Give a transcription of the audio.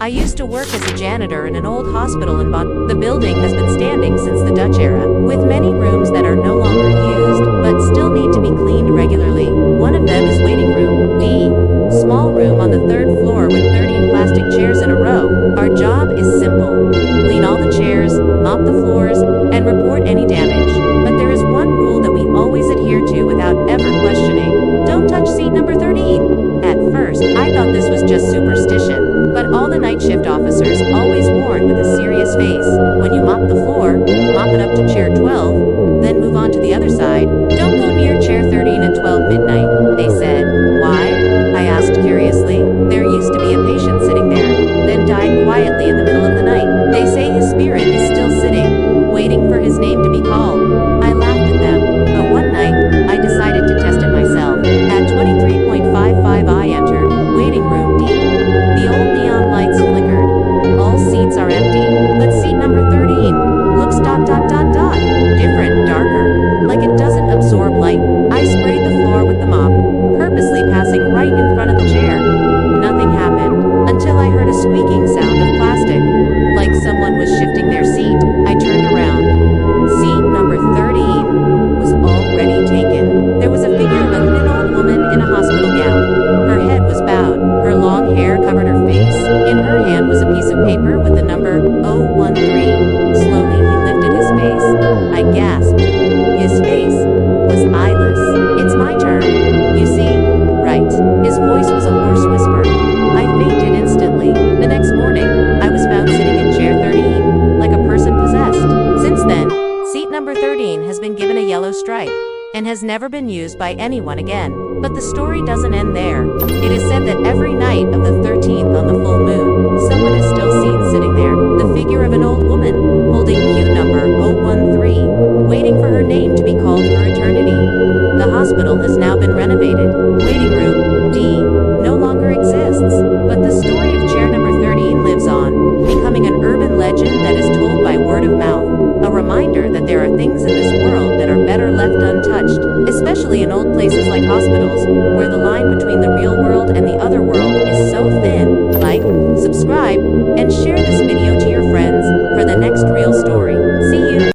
I used to work as a janitor in an old hospital in Boston. The building has been standing since the Dutch era, with many rooms that are no longer used, but still need to be cleaned regularly. One of them is waiting room D. Small room on the 3rd floor with 13 plastic chairs in a row. Our job is simple. Clean all the chairs, mop the floors, and report any damage. But there is one rule that we always adhere to without ever questioning. Don't touch seat number 13. At first, I thought this was just superstition, but all the night shift officers always warn with a serious face. When you mop the floor, mop it up to chair 12, then move on to the other side. Don't go near chair 13 at 12 midnight, they said. Why? I asked curiously. There used to be a patient sitting there, then died quietly in the middle of the night. They say his spirit is still sitting, waiting for his name to be called. I laughed at them, but one night, I decided to test it myself. At 23.55 I entered waiting room D. The old neon lights flickered. All seats are empty, but seat number 13 looks ... different, darker, like it doesn't absorb light. I sprayed the floor with the mop, purposely passing right in front of the chair. Nothing happened, until I heard a squeaking sound of plastic, like someone was shifting their seat. I turned around. Seat number 13 was already taken. There was a figure of a thin old woman in a hospital gown. Her head was bowed, her long hair covered her face. In her hand was a piece of paper with the number 013. Slowly he lifted his face. I gasped. His face was eyeless. It's my turn. You see? Right. His voice was a hoarse whisper. I fainted instantly. The next morning, I was found sitting in chair 13, like a person possessed. Since then, seat number 13 has been given a yellow stripe, and has never been used by anyone again. But the story doesn't end there. It is said that every night of the 13th on the full moon, someone is still seen sitting there, the figure of an old woman, holding cue number 013, waiting for her name to be called for eternity. The hospital has now been renovated. Waiting room D no longer exists, but the story of chair number 13 lives on, becoming an urban legend that is told by word of mouth. A reminder that there are things in this world that are better left untouched, especially in old places like hospitals, where the